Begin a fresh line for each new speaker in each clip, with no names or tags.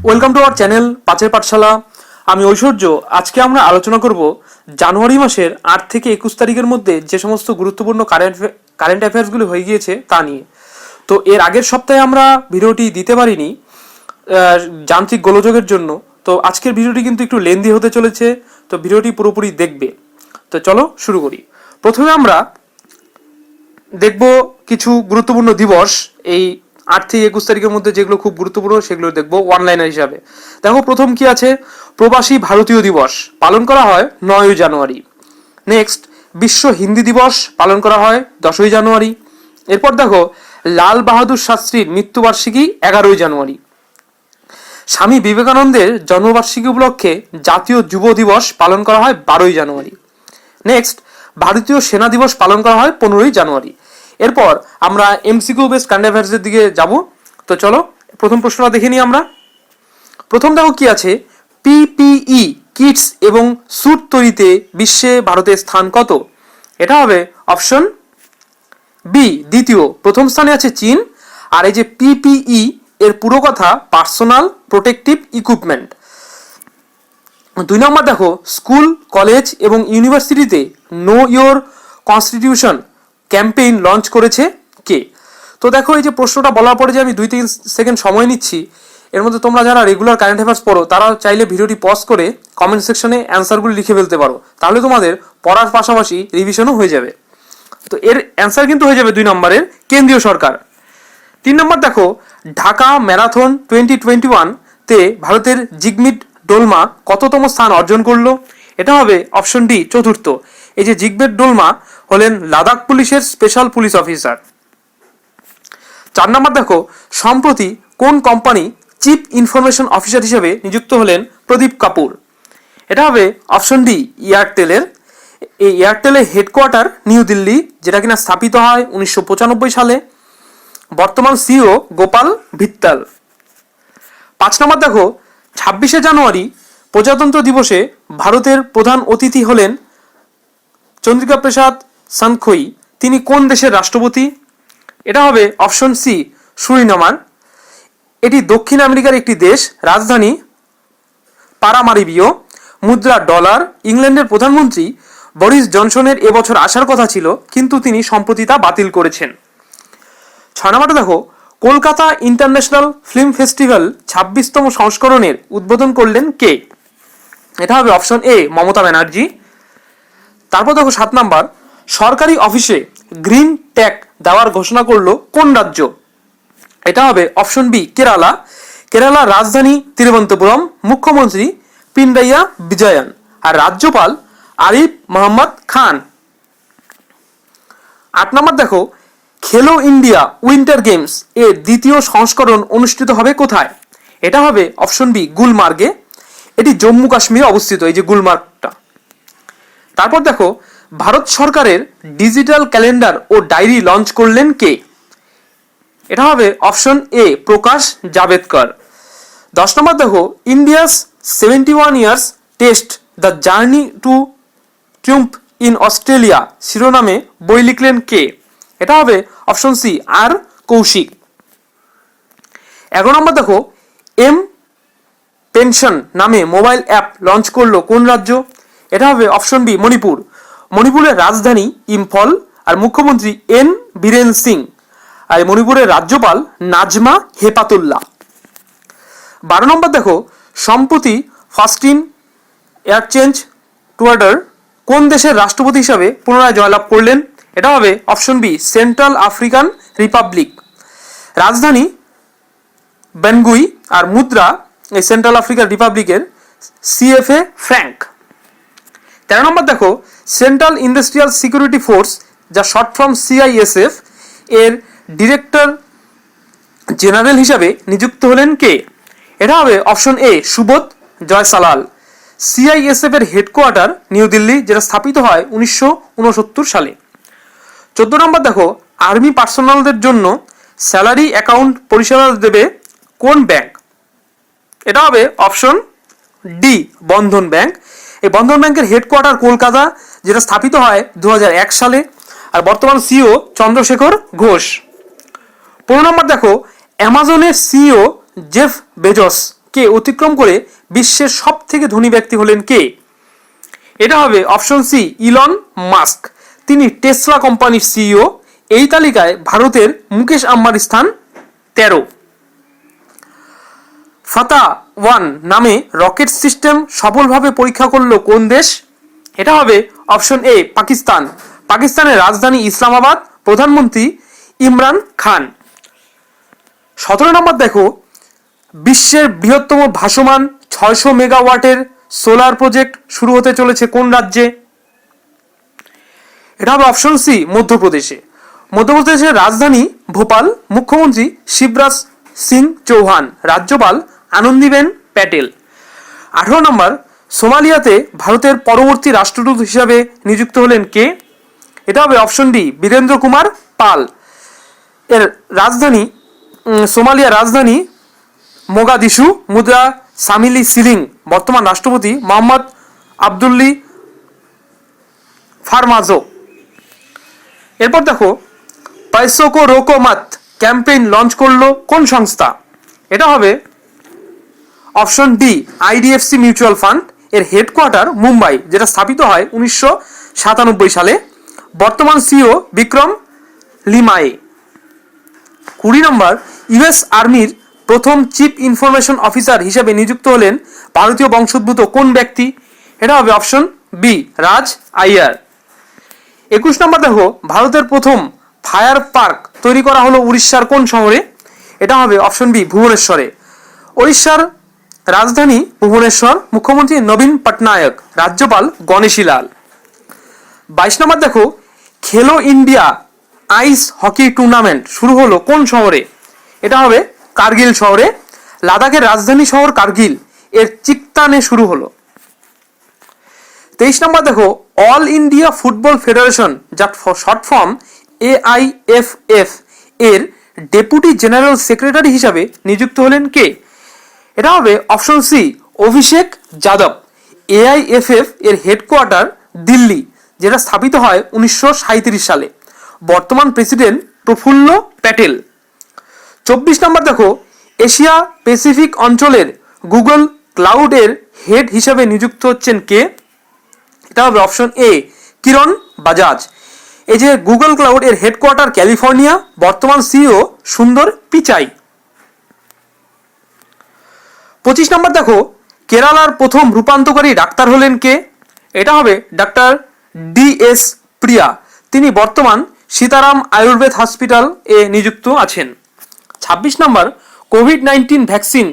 Welcome to our channel পাঁচের পাঠশালা। আমি ঐশ্বর্য। আজকে আমরা আলোচনা করব জানুয়ারি মাসের 8 থেকে 21 তারিখের মধ্যে যে সমস্ত গুরুত্বপূর্ণ কারেন্ট অ্যাফেয়ার্সগুলো হয়ে গিয়েছে তা নিয়ে। তো এর আগের সপ্তাহে আমরা ভিডিওটি দিতে পারিনি যান্ত্রিক গোলযোগের জন্য। তো আজকের ভিডিওটি কিন্তু একটু লেন্দি হতে চলেছে, তো ভিডিওটি পুরোপুরি দেখবে। তো চলো শুরু করি। প্রথমে আমরা দেখব কিছু গুরুত্বপূর্ণ দিবস এই 8 থেকে 21 তারিখের মধ্যে যেগুলো খুব গুরুত্বপূর্ণ সেগুলো দেখবো ওয়ান লাইনার হিসাবে। দেখো, প্রথম কি আছে, প্রবাসী ভারতীয় দিবস পালন করা হয় 9 জানুয়ারি। নেক্সট, বিশ্ব হিন্দি দিবস পালন করা হয় 10ই জানুয়ারি। এরপর দেখো, লাল বাহাদুর শাস্ত্রীর মৃত্যুবার্ষিকী 11ই জানুয়ারি। স্বামী বিবেকানন্দের জন্মবার্ষিকী উপলক্ষে জাতীয় যুব দিবস পালন করা হয় 12ই জানুয়ারি। নেক্সট, ভারতীয় সেনা দিবস পালন করা হয় 15ই জানুয়ারি। এরপর আমরা এমসিকিউ বেস কারেন্ট অ্যাফেয়ার্সের দিকে যাব। তো চলো প্রথম প্রশ্নটা দেখে নিই আমরা। প্রথম দেখো কি আছে, পিপিই কিটস এবং স্যুট তৈরিতে বিশ্বে ভারতের স্থান কত? এটা হবে অপশন বি দ্বিতীয়। প্রথম স্থানে আছে চীন। আর এই যে পিপিই এর পুরো কথা পার্সোনাল প্রোটেক্টিভ ইকুইপমেন্ট। 2 নম্বর দেখো, স্কুল কলেজ এবং ইউনিভার্সিটিতে know your constitution campaign launch করেছে কে? তো দেখো, এই যে প্রশ্নটা বলার পরে যে আমি 2-3 সেকেন্ড সময় নিচ্ছি, এর মধ্যে তোমরা যারা রেগুলার কারেন্ট অ্যাফেয়ার্স পড়ো তারা চাইলে ভিডিওটি পজ করে কমেন্ট সেকশনে অ্যান্সারগুলি লিখে ফেলতে পারো, তাহলে তোমাদের পড়ার পাশাপাশি রিভিশনও হয়ে যাবে। তো এর অ্যান্সার কিন্তু হয়ে যাবে 2 নম্বরের কেন্দ্রীয় সরকার। 3 নম্বর দেখো, ঢাকা ম্যারাথন 2021-তে ভারতের জিগমিট ডোলমা কততম স্থান অর্জন করলো? এটা হবে অপশন ডি চতুর্থ। এই যে জিগমিট ডোলমা হলেন লাদাখ পুলিশের স্পেশাল পুলিশ অফিসার। 4 নম্বর দেখো, সম্প্রতি কোন কোম্পানি চিফ ইনফরমেশন অফিসার হিসেবে নিযুক্ত হলেন প্রদীপ কাপুর? এটা হবে অপশন ডি এয়ারটেলের। এই এয়ারটেলের হেডকোয়ার্টার নিউ দিল্লি, যেটা কিনা স্থাপিত হয় 1995 সালে। বর্তমান সিইও গোপাল ভিত্তাল। 5 নম্বর দেখো, 26শে জানুয়ারি প্রজাতন্ত্র দিবসে ভারতের প্রধান অতিথি হলেন চন্দ্রিকা প্রসাদ সানখোই। তিনি কোন দেশের রাষ্ট্রপতি? এটা হবে অপশন সি সুরিনামার। এটি দক্ষিণ আমেরিকার একটি দেশ। রাজধানী পারামারিবিও। মুদ্রা ডলার। ইংল্যান্ডের প্রধানমন্ত্রী বরিস জনসনের এবছর আসার কথা ছিল, কিন্তু তিনি সম্প্রতি তা বাতিল করেছেন। 6 নম্বরে দেখো, কলকাতা ইন্টারন্যাশনাল ফিল্ম ফেস্টিভ্যাল 26তম সংস্করণের উদ্বোধন করলেন কে? এটা হবে অপশন এ মমতা ব্যানার্জি। তারপর দেখো 7 নাম্বার, সরকারি অফিসে গ্রিন ট্যাগ দেওয়ার ঘোষণা করলো কোন রাজ্য? এটা হবে অপশন বি কেরালা। কেরালার রাজধানী তিরুবনন্তপুরম। মুখ্যমন্ত্রী পিনারাই বিজয়ন। আর রাজ্যপাল আরিফ মোহাম্মদ খান। 8 নম্বর দেখো, খেলো ইন্ডিয়া উইন্টার গেমস এর দ্বিতীয় সংস্করণ অনুষ্ঠিত হবে কোথায়? এটা হবে অপশন বি গুলমার্গে। এটি জম্মু কাশ্মীরে অবস্থিত, এই যে গুলমার্গটা। তারপর দেখো, ভারত সরকারের ডিজিটাল ক্যালেন্ডার ও ডায়েরি লঞ্চ করলেন কে? এটা হবে অপশন এ প্রকাশ জাভেদকর। 10 নম্বর দেখো, India's 71 years test the journey to triumph in Australia শিরোনামে বই লিখলেন কে? এটা হবে অপশন সি আর কৌশিক। 11 নম্বর দেখো, এম পেনশন নামে মোবাইল অ্যাপ লঞ্চ করলো কোন রাজ্য? এটা হবে অপশন বি মণিপুর। মণিপুরের রাজধানী ইম্ফল। আর মুখ্যমন্ত্রী এন বীরেন সিং। আর মণিপুরের রাজ্যপাল নাজমা হেপাতুল্লাহ। 12 নম্বর দেখো, সম্প্রতি ফাস্টিন এয়ারচেঞ্জ টুয়ার্ডার কোন দেশের রাষ্ট্রপতি হিসাবে পুনরায় জয়লাভ করলেন? এটা হবে option B Central African Republic. রাজধানী বেনগুই। আর মুদ্রা এই সেন্ট্রাল আফ্রিকান রিপাবলিকের সিএফএ ফ্র্যাঙ্ক। 13 নম্বর দেখো, সেন্ট্রাল ইন্ডাস্ট্রিয়াল সিকিউরিটি ফোর্স, যা শর্ট ফর্ম সিআইএসএফ, এর ডিরেক্টর জেনারেল হিসাবে নিযুক্ত হলেন কে? এটা হবে option A Subodh Jaiswal. CISF এর হেডকোয়ার্টার নিউ দিল্লি, যেটা স্থাপিত হয় 1969 সালে। 14 নম্বর দেখো, আর্মি পার্সোনালদের জন্য স্যালারি অ্যাকাউন্ট পরিষেবা দেবে কোন ব্যাংক? এটা হবে অপশন ডি বন্ধন ব্যাংক। এই বন্ধন ব্যাংকের হেডকোয়ার্টার কলকাতা, যেটা স্থাপিত হয় 2001 সালে। আর বর্তমান সিইও চন্দ্রশেখর ঘোষ। 15 নম্বর দেখো, অ্যামাজনের সিইও জেফ বেজোস কে অতিক্রম করে বিশ্বের সব থেকে ধনী ব্যক্তি হলেন কে? এটা হবে অপশন সি, ইলন মাস্ক। তিনি টেসলা কোম্পানির সিইও। এই তালিকায় ভারতের মুকেশ আম্বানির স্থান 13। ফাতা 1 নামে রকেট সিস্টেম সফলভাবে পরীক্ষা করলো কোন দেশ? এটা হবে অপশন এ, পাকিস্তান। পাকিস্তানের রাজধানী ইসলামাবাদ, প্রধানমন্ত্রী ইমরান খান। 17 নম্বর দেখো, বিশ্বের বৃহত্তম ভাসমান 600 মেগাওয়াটের সোলার প্রজেক্ট শুরু হতে চলেছে কোন রাজ্যে? এটা হবে অপশন সি, মধ্যপ্রদেশে। মধ্যপ্রদেশের রাজধানী ভোপাল, মুখ্যমন্ত্রী শিবরাজ সিং চৌহান, রাজ্যপাল আনন্দীবেন প্যাটেল। 18 নম্বর, সোমালিয়াতে ভারতের পরবর্তী রাষ্ট্রদূত হিসাবে নিযুক্ত হলেন কে? এটা হবে অপশন ডি, বীরেন্দ্র কুমার পাল। এর রাজধানী সোমালিয়ার রাজধানী মোগাদিশু। মুদ্রা সামিলি সিলিং। বর্তমান রাষ্ট্রপতি মোহাম্মদ আবদুল্লি ফারমাজো। এরপর দেখো, পয়সো কো রোকো মত ক্যাম্পেইন লঞ্চ করলো কোন সংস্থা? এটা হবে option D, IDFC mutual fund. এর হেডকোয়ার্টার মুম্বাই, যেটা স্থাপিত হয় 1997 সালে। বর্তমান সিইও বিক্রম লিমায়ে। 20 নম্বর, ইউএস আর্মির প্রথম চিফ ইনফরমেশন অফিসার হিসেবে নিযুক্ত হলেন ভারতীয় বংশোদ্ভূত কোন ব্যক্তি? এটা হবে অপশন বি, রাজ আইয়ার। 21 নম্বর দেখো, ভারতের প্রথম ফায়ার পার্ক তৈরি করা হলো উড়িষ্যার কোন শহরে? এটা হবে অপশন বি, ভুবনেশ্বরে। উড়িষ্যার রাজধানী ভুবনেশ্বর, মুখ্যমন্ত্রী নবীন পটনায়ক, রাজ্যপাল গণেশী লাল। 22 নম্বর দেখো, খেলো ইন্ডিয়া আইস হকি টুর্নামেন্ট শুরু হলো কোন শহরে? এটা হবে কার্গিল শহরে। লাদাখের রাজধানী শহর কার্গিল, এর চিকতানে শুরু হলো। 23 নম্বর দেখো, অল ইন্ডিয়া ফুটবল ফেডারেশন, যার শর্ট ফর্ম AIFF, এর ডেপুটি জেনারেল সেক্রেটারি হিসাবে নিযুক্ত হলেন কে? এটা হবে অপশন সি, অভিষেক যাদব। AIFF এর হেডকোয়ার্টার দিল্লি, যেটা স্থাপিত হয় 1937 সালে। বর্তমান প্রেসিডেন্ট প্রফুল্ল প্যাটেল। 24 নম্বর দেখো, এশিয়া প্যাসিফিক অঞ্চলের গুগল ক্লাউডের হেড হিসাবে নিযুক্ত হচ্ছেন কে? এটা হবে অপশন এ, কিরণ বাজাজ। এই যে গুগল ক্লাউড, এর হেডকোয়ার্টার ক্যালিফোর্নিয়া। বর্তমান সিইও সুন্দর পিচাই। 25 নম্বর দেখো, কেরালার প্রথম রূপান্তরকারী ডাক্তার হলেন কে? এটা হবে ডাক্তার DS প্রিয়া। তিনি বর্তমান সীতারাম আয়ুর্বেদ হসপিটাল এ নিযুক্ত আছেন। 26 নম্বর, কোভিড-19 ভ্যাকসিন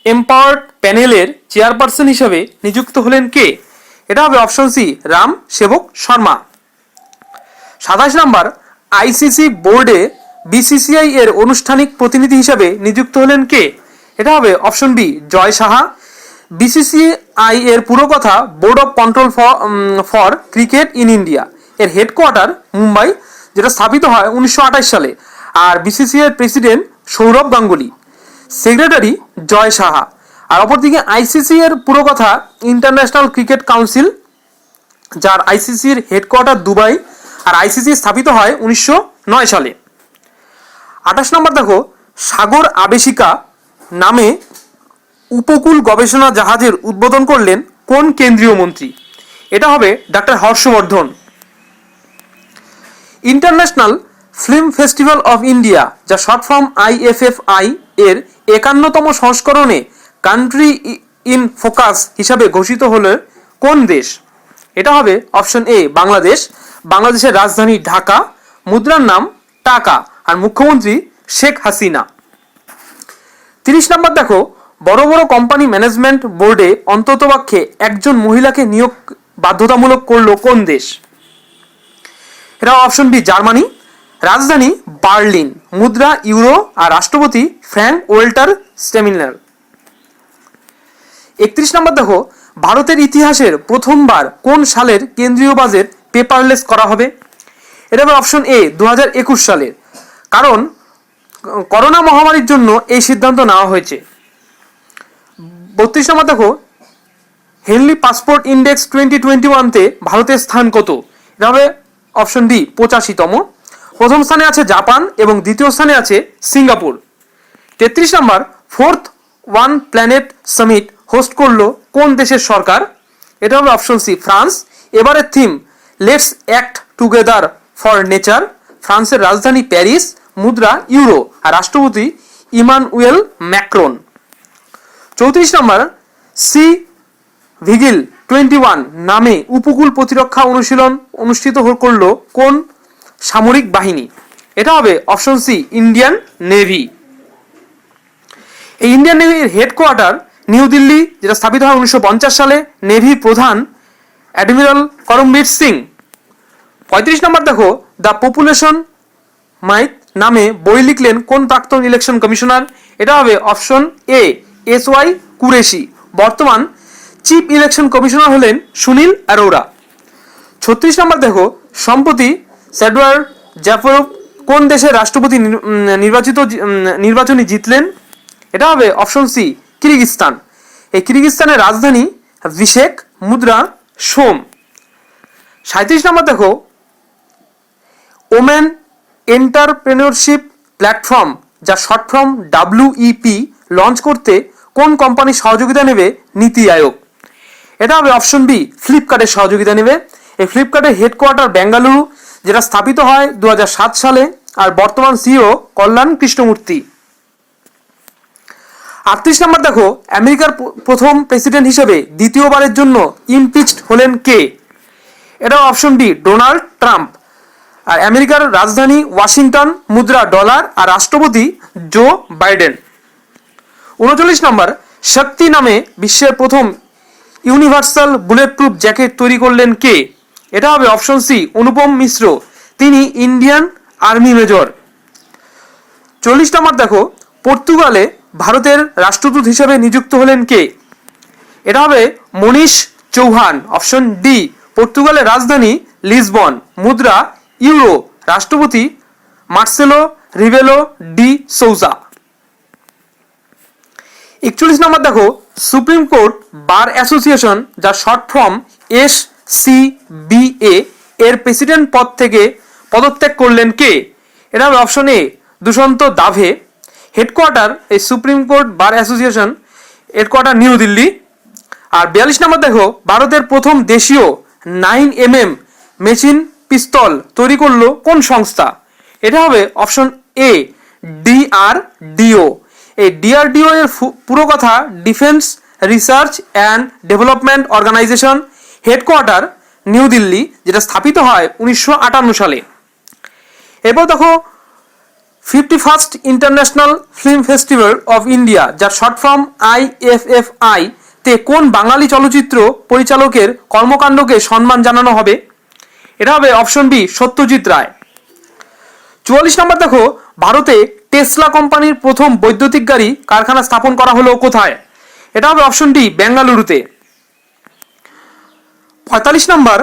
এম্পাওয়ার্ড প্যানেলের চেয়ারপারসন হিসেবে নিযুক্ত হলেন কে? এটা হবে অপশন সি, রাম সেবক শর্মা। 27 নম্বর, আইসিসি বোর্ডে BCCI এর আনুষ্ঠানিক প্রতিনিধি হিসেবে নিযুক্ত হলেন কে? এটা হবে অপশন বি, জয় সাহা। BCCI এর পুরো কথা board of control for cricket in India. এর হেডকোয়ার্টার মুম্বাই, যেটা স্থাপিত হয় 1928 সালে। আর BCCI এর প্রেসিডেন্ট সৌরভ গাঙ্গুলি, সেক্রেটারি জয় সাহা। আর অপরদিকে ICC এর পুরো কথা ইন্টারন্যাশনাল ক্রিকেট কাউন্সিল, যার ICC এর হেডকোয়ার্টার দুবাই। আর ICC স্থাপিত হয় 1909 সালে। 28 নম্বর দেখো, সাগর আবেশিকা নামে উপকূল গবেষণা জাহাজের উদ্বোধন করলেন কোন কেন্দ্রীয় মন্ত্রী? এটা হবে ডাক্তার Harsh Vardhan. International film festival of India, যা শর্ট ফর্ম IFFI, এর 51তম সংস্করণে কান্ট্রি ইন ফোকাস হিসাবে ঘোষিত হলো কোন দেশ? এটা হবে অপশন এ, বাংলাদেশ। বাংলাদেশের রাজধানী ঢাকা, মুদ্রার নাম টাকা, আর মুখ্যমন্ত্রী শেখ হাসিনা। 30 নম্বর দেখো, বড় বড় কোম্পানি ম্যানেজমেন্ট বোর্ডে অন্ততপক্ষে একজন মহিলাকে নিয়োগ বাধ্যতামূলক করলো কোন দেশ? এটা অপশন বি, জার্মানি। রাজধানী বার্লিন, মুদ্রা ইউরো, আর রাষ্ট্রপতি ফ্র্যাঙ্ক ওয়াল্টার স্টেইনমায়ার। 31 নম্বর দেখো, ভারতের ইতিহাসের প্রথমবার কোন সালের কেন্দ্রীয় বাজেট পেপারলেস করা হবে? এটা হবে অপশন এ, 2021 সালের। কারণ করোনা মহামারীর জন্য এই সিদ্ধান্ত নেওয়া হয়েছে। 32 নম্বর দেখো, হেনলি পাসপোর্ট ইন্ডেক্স 2021-তে ভারতের স্থান কত? এটা হবে অপশন ডি, 85তম। প্রথম স্থানে আছে জাপান এবং দ্বিতীয় স্থানে আছে সিঙ্গাপুর। 33 নম্বর, fourth one planet summit host করলো কোন দেশের সরকার? এটা হবে অপশন সি ফ্রান্স। এবারের theme let's act together for nature. ফ্রান্সের রাজধানী প্যারিস, মুদ্রা ইউরো, আর রাষ্ট্রপতি ইমানুয়েল ম্যাক্রন। 34 নম্বর, সি ভিগিল 21 নামে উপকূল প্রতিরক্ষা অনুশীলন অনুষ্ঠিত করলো কোন সামরিক বাহিনী? এটা হবে অপশন সি ইন্ডিয়ান নেভি। এই ইন্ডিয়ান নেভির হেডকোয়ার্টার নিউ দিল্লি, যেটা স্থাপিত হয় 1950 সালে। নেভি প্রধান অ্যাডমিরাল করমবীর সিং। 35 নম্বর দেখো, দ্য পপুলেশন মাইথ নামে বই লিখলেন কোন প্রাক্তন ইলেকশন কমিশনার? এটা হবে অপশন এ SY কুরেশি। বর্তমান চিফ ইলেকশন কমিশনার হলেন সুনীল অরোরা। 36 নম্বর দেখো, সম্প্রতি স্যাডওয়ার জাফরভ কোন দেশের রাষ্ট্রপতি নির্বাচনী জিতলেন? এটা হবে অপশন সি কিরগিজস্তান। এই কিরগিজস্তানের রাজধানী বিশেক, মুদ্রা সোম। 37 নম্বর দেখো, ওমেন এন্টারপ্রেনিয়রশিপ প্ল্যাটফর্ম, যা শর্ট ফর্ম WEP, লঞ্চ করতে কোন কোম্পানি সহযোগিতা নেবে? নীতি আয়োগ। এটা হবে অপশন বি ফ্লিপকার্টের সহযোগিতা নেবে। এই ফ্লিপকার্টের হেডকোয়ার্টার বেঙ্গালুরু, যেটা স্থাপিত হয় 2007 সালে। আর বর্তমান সিইও কল্যাণ কৃষ্ণমূর্তি। 38 নম্বর দেখো, আমেরিকার প্রথম প্রেসিডেন্ট হিসেবে দ্বিতীয়বারের জন্য ইমপিচড হলেন কে? এটা অপশন ডি ডোনাল্ড ট্রাম্প। আর আমেরিকার রাজধানী ওয়াশিংটন, মুদ্রা ডলার, আর রাষ্ট্রপতি জো বাইডেন। 39 নম্বর, শক্তি নামে বিশ্বের প্রথম ইউনিভার্সাল বুলেট প্রুফ জ্যাকেট তৈরি করলেন কে? এটা হবে অপশন সি অনুপম মিশ্র। তিনি ইন্ডিয়ান আর্মি মেজর। 40 নম্বর দেখো, পর্তুগালে ভারতের রাষ্ট্রদূত হিসেবে নিযুক্ত হলেন কে? এটা হবে মনীষ চৌহান। অপশন ডি পর্তুগালের রাজধানী লিসবন, মুদ্রা ইউরো, রাষ্ট্রপতি মার্সেলো রিবেলো ডি সৌজা। 41 নম্বর দেখো, সুপ্রিম কোর্ট বার অ্যাসোসিয়েশন, যা শর্ট ফর্ম SCBA, এর প্রেসিডেন্ট পদ থেকে পদত্যাগ করলেন কে? এটা হবে option A Dushyant Dave. Headquarter এই supreme court bar association headquarter new Delhi. আর 42 নম্বর দেখো, ভারতের প্রথম দেশীয় 9mm মেশিন পিস্তল তৈরি করলো কোন সংস্থা? এটা হবে অপশন এ DRDO। এই DRDO এর পুরো কথা defence research and development organisation, headquarter new Delhi, যেটা স্থাপিত হয় 1958 সালে। এরপর দেখো, 51st international film festival of India, যার শর্ট ফর্ম IFFI, তে কোন বাঙালি চলচ্চিত্র পরিচালকের কর্মকাণ্ডকে সম্মান জানানো হবে? এটা হবে অপশন বি সত্যজিৎ রায়। 44 নম্বর দেখো, ভারতে টেসলা কোম্পানির প্রথম বৈদ্যুতিক গাড়ি কারখানা স্থাপন করা হলো কোথায়? এটা হবে অপশন ডি বেঙ্গালুরুতে। 45 নম্বর,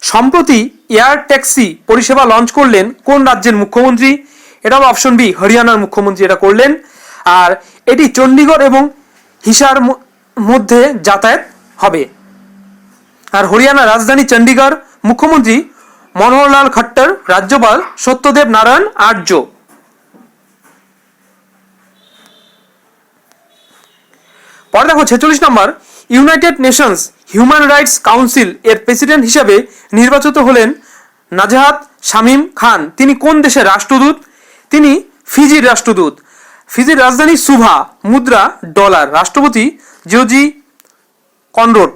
সম্প্রতি এয়ার ট্যাক্সি পরিষেবা লঞ্চ করলেন কোন রাজ্যের মুখ্যমন্ত্রী? এটা হবে অপশন বি হরিয়ানার মুখ্যমন্ত্রী এটা করলেন। আর এটি চণ্ডীগড় এবং হিসার মধ্যে যাতায়াত হবে। আর হরিয়ানার রাজধানী চণ্ডীগড়, মুখ্যমন্ত্রী মনোহরলাল খট্টর, রাজ্যপাল সত্যদেব নারায়ণ আর্য। পরে দেখো 46 নম্বর, United Nations human rights council এর প্রেসিডেন্ট হিসেবে নির্বাচিত হলেন নাজহাত শামীম খান। তিনি কোন দেশের রাষ্ট্রদূত? তিনি ফিজির রাষ্ট্রদূত। ফিজির রাজধানী সুভা, মুদ্রা ডলার, রাষ্ট্রপতি জর্জি কনরড।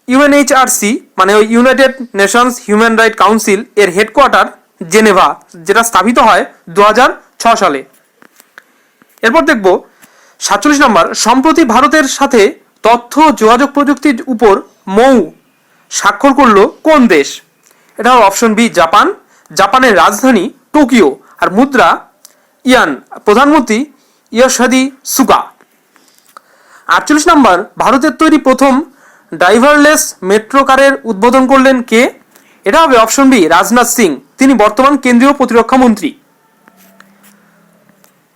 UNHRC মানে ওই United Nations human right council এর হেডকোয়ার্টার জেনেভা, যেটা স্থাপিত হয় 2006 সালে। এরপর দেখব 47 নম্বর, সম্প্রতি ভারতের সাথে তথ্য যোগাযোগ প্রযুক্তির উপর মৌ স্বাক্ষর করলো কোন দেশ? এটা হলো অপশন বি জাপান। জাপানের রাজধানী টোকিও, আর মুদ্রা ইয়ান, প্রধানমন্ত্রী ইয়োশিহিদে সুগা। 48 নম্বর, ভারতের তৈরি প্রথম ড্রাইভারলেস মেট্রো কারের উদ্বোধন করলেন কে? এটা হবে অপশন বি রাজনাথ সিং। তিনি বর্তমান কেন্দ্রীয় প্রতিরক্ষা মন্ত্রী।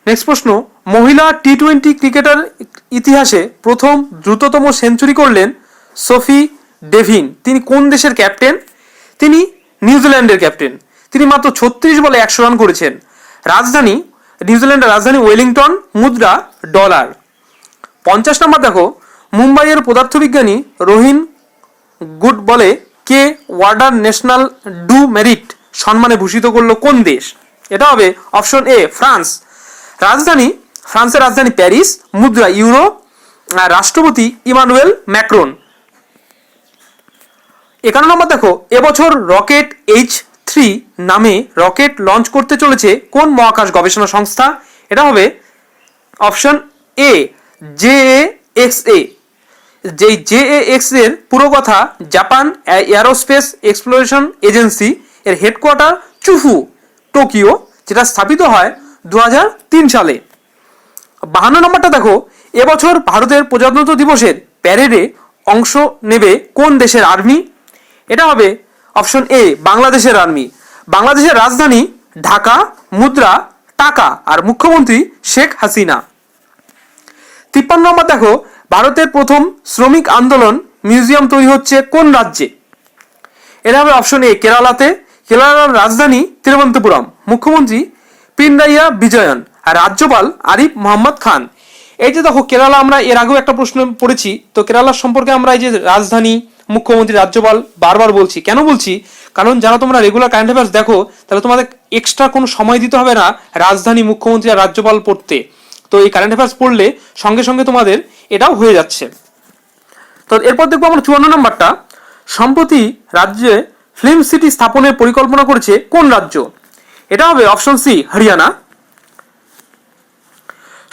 নেক্সট প্রশ্ন, মহিলা T20 ক্রিকেটার ইতিহাসে প্রথম দ্রুততম সেঞ্চুরি করলেন সোফি ডেভিন। তিনি কোন দেশের ক্যাপ্টেন? তিনি নিউজিল্যান্ডের ক্যাপ্টেন। তিনি মাত্র 36 বলে 100 রান করেছেন। নিউজিল্যান্ডের রাজধানী ওয়েলিংটন, মুদ্রা ডলার। 50 নম্বর দেখো, মুম্বাইয়ের পদার্থবিজ্ঞানী রোহিন গুড বলে কে ওয়ার্ডার ন্যাশনাল ডু মেরিট সম্মানে ভূষিত করলো কোন দেশ? এটা হবে অপশন এ ফ্রান্স। ফ্রান্সের রাজধানী প্যারিস, মুদ্রা ইউরো, আর রাষ্ট্রপতি ইমানুয়েল ম্যাক্রন। 51 নম্বর দেখো, এবছর রকেট H3 নামে রকেট লঞ্চ করতে চলেছে কোন মহাকাশ গবেষণা সংস্থা? এটা হবে অপশন এ JAXA। যেই JAX এর পুরো কথা জাপান এয়ারোস্পেস এক্সপ্লোরেশন এজেন্সি, এর হেডকোয়ার্টার চুফু, টোকিও, যেটা স্থাপিত হয় 2003 সালে। 52 নম্বরটা দেখো, এবছর ভারতের প্রজাতন্ত্র দিবসের প্যারেডে অংশ নেবে কোন দেশের আর্মি? এটা হবে অপশন এ বাংলাদেশের আর্মি। বাংলাদেশের রাজধানী ঢাকা, মুদ্রা টাকা, আর মুখ্যমন্ত্রী শেখ হাসিনা। 53 নম্বর দেখো, ভারতের প্রথম শ্রমিক আন্দোলন মিউজিয়াম তৈরি হচ্ছে কোন রাজ্যে? এটা হবে অপশন এ কেরালাতে। কেরালার রাজধানী তিরুবনন্তপুরম, মুখ্যমন্ত্রী পিনারাই বিজয়ন, আর রাজ্যপাল আরিফ মোহাম্মদ খান। এই যে দেখো কেরালা, আমরা এর আগেও একটা প্রশ্ন পড়েছি, তো কেরালার সম্পর্কে আমরা এই যে রাজধানী, মুখ্যমন্ত্রী, রাজ্যপাল বারবার বলছি। কেন বলছি? কারণ যারা তোমরা রেগুলার কারেন্ট অ্যাফেয়ার্স দেখো, তাহলে তোমাদের এক্সট্রা কোনো সময় দিতে হবে না রাজধানী, মুখ্যমন্ত্রী আর রাজ্যপাল পড়তে। তো এই কারেন্ট অ্যাফেয়ার্স পড়লে সঙ্গে সঙ্গে তোমাদের এটাও হয়ে যাচ্ছে। তো এরপর দেখবো আমরা 54 নম্বরটা, সম্প্রতি রাজ্যে ফিল্ম সিটি স্থাপনের পরিকল্পনা করেছে কোন রাজ্য? এটা হবে অপশন সি হরিয়ানা।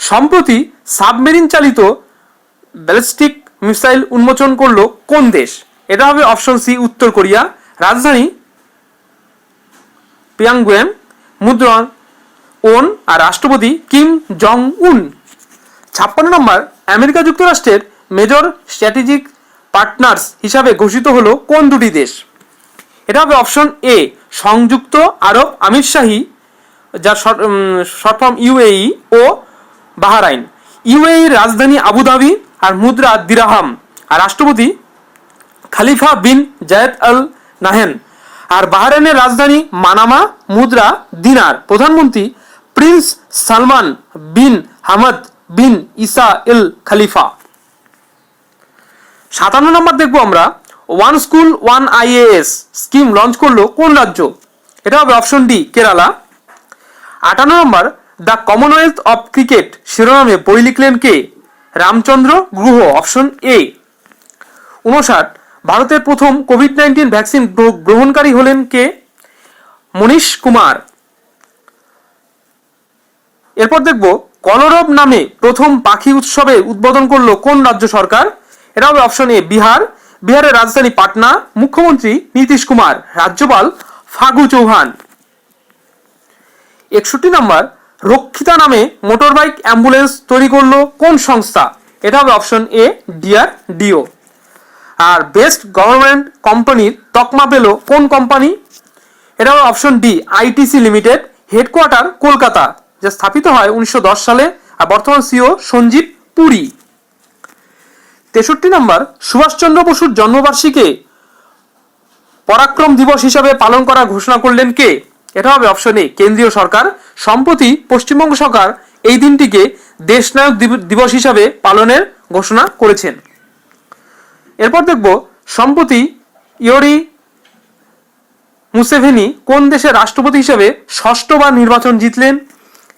সম্প্রতি সাবমেরিন চালিত ব্যালিস্টিক মিসাইল উন্মোচন করলো কোন দেশ? এটা হবে অপশন সি উত্তর কোরিয়া। রাজধানী পিয়ংইয়ং, মুদ্রা ওন, আর রাষ্ট্রপতি কিম জং উন। 56 নম্বর, আমেরিকা যুক্তরাষ্ট্রের মেজর স্ট্র্যাটেজিক পার্টনার্স হিসাবে ঘোষিত হলো কোন দুটি দেশ? এটা হবে অপশন এ সংযুক্ত আরব আমিরশাহী, যার শর্ট ফর্ম UAE, ও বাহরাইন। UAE রাজধানী আবুধাবি, আর মুদ্রা দিরহাম, আর রাষ্ট্রপতি খালিফা বিন জায়েদ আল নাহেন। আর বাহরাইনের রাজধানী মানামা, মুদ্রা দিনার, প্রধানমন্ত্রী prince Salman bin Hamad bin Isa Al Khalifa. 57 নম্বর দেখবো আমরা, one school one IAS scheme launch করলো কোন রাজ্য? এটা হবে অপশন ডি কেরালা। 58 নম্বর, দ্য কমনওয়েলথ অফ ক্রিকেট শিরোনামে বই লিখলেন কে? Ramachandra Guha, option A. 59, ভারতের প্রথম কোভিড-19 ভ্যাকসিন গ্রহণকারী হলেন কে? মনীশ কুমার। এরপর দেখব, কলরব নামে প্রথম পাখি উৎসবের উদ্বোধন করলো কোন রাজ্য সরকার? এটা হবে অপশন এ বিহার। বিহারের রাজধানী পাটনা, মুখ্যমন্ত্রী নীতিশ কুমার, রাজ্যপাল ফাগু চৌহান। 61 নম্বর, রক্ষিতা নামে মোটরবাইক অ্যাম্বুলেন্স তৈরি করলো কোন সংস্থা? এটা হবে অপশন এ DRDO। আর বেস্ট গভর্নমেন্ট কোম্পানির তকমা পেল কোন কোম্পানি? এটা হবে option D ITC limited, headquarter Kolkata, যা স্থাপিত হয় 1910 সালে, আর বর্তমান CEO সঞ্জীব পুরী। 63 নম্বর, সুভাষচন্দ্র বসুর জন্মবার্ষিকী পরাক্রম দিবস হিসাবে পালন করার ঘোষণা করলেন কে? এটা হবে অপশন এ কেন্দ্রীয় সরকার। সম্প্রতি পশ্চিমবঙ্গ সরকার এই দিনটিকে দেশনায়ক দিবস হিসাবে পালনের ঘোষণা করেছেন। এরপর দেখব, সম্প্রতি ইয়োরি মুসেভেনি কোন দেশের রাষ্ট্রপতি হিসেবে ষষ্ঠবার নির্বাচন জিতলেন?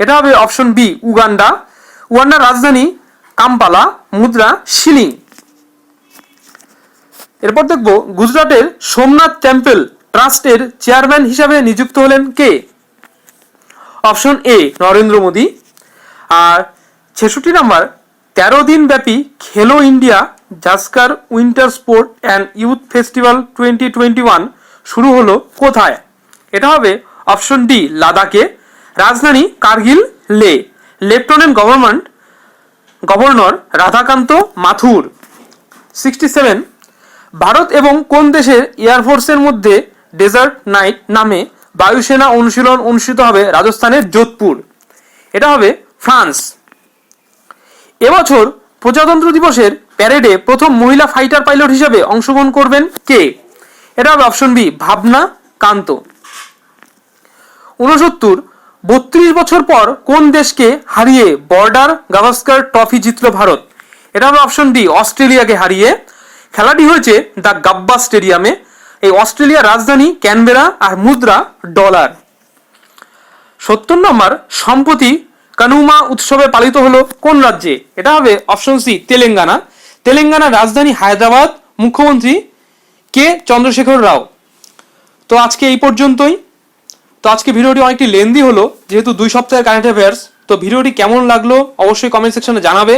এটা হবে অপশন বি উগান্ডা। উগান্ডার রাজধানী কাম্পালা, মুদ্রা শিলিং। এরপর দেখব, গুজরাটের সোমনাথ টেম্পল ট্রাস্টের চেয়ারম্যান হিসাবে নিযুক্ত হলেন কে? Option A Narendra Modi. আর 66 নম্বর, 13 দিন ব্যাপী Khelo India Zanskar winter sport and youth festival 2021 শুরু হলো কোথায়? এটা হবে অপশন ডি লাদাখে। রাজধানী কার্গিল, লে। লেফটেন্যান্ট গভর্নর রাধাকান্ত মাথুর। 67, ভারত এবং কোন দেশের এয়ারফোর্সের মধ্যে ডেজার্ট নাইট নামে বায়ুসেনা অনুশীলন অনুষ্ঠিত হবে রাজস্থানের যোধপুর? এটা হবে ফ্রান্স। এবছর প্রজাতন্ত্র দিবসের প্যারেডে প্রথম মহিলা ফাইটার পাইলট হিসেবে অংশগ্রহণ করবেন কে? এটা হবে অপশন বি ভাবনা কান্ত। 69, 32 বছর পর কোন দেশকে হারিয়ে বর্ডার গাভাস্কার ট্রফি জিতল ভারত? এটা হলো অপশন ডি, অস্ট্রেলিয়াকে হারিয়ে। খেলাটি হয়েছে দ্য গাব্বা স্টেডিয়ামে। এই অস্ট্রেলিয়ার রাজধানী ক্যানবেরা আর মুদ্রা ডলার। 70 নম্বর, সম্প্রতি কানুমা উৎসবে পালিত হলো কোন রাজ্যে? এটা হবে অপশন সি, তেলেঙ্গানা। তেলেঙ্গানার রাজধানী হায়দ্রাবাদ, মুখ্যমন্ত্রী কে চন্দ্রশেখর রাও। তো আজকে এই পর্যন্তই। তো আজকে ভিডিওটি অনেকটি লেন্দি হলো, যেহেতু 2 সপ্তাহের কারেন্ট অ্যাফেয়ার্স। তো ভিডিওটি কেমন লাগলো অবশ্যই কমেন্ট সেকশনে জানাবে।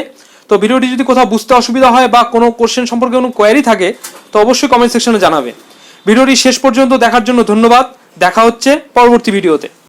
তো ভিডিওটি যদি কোথাও বুঝতে অসুবিধা হয় বা কোনো কোশ্চেন সম্পর্কে কোনো কোয়ারি থাকে তো অবশ্যই কমেন্ট সেকশনে জানাবে। ভিডিওটি শেষ পর্যন্ত দেখার জন্য ধন্যবাদ। দেখা হচ্ছে পরবর্তী ভিডিওতে।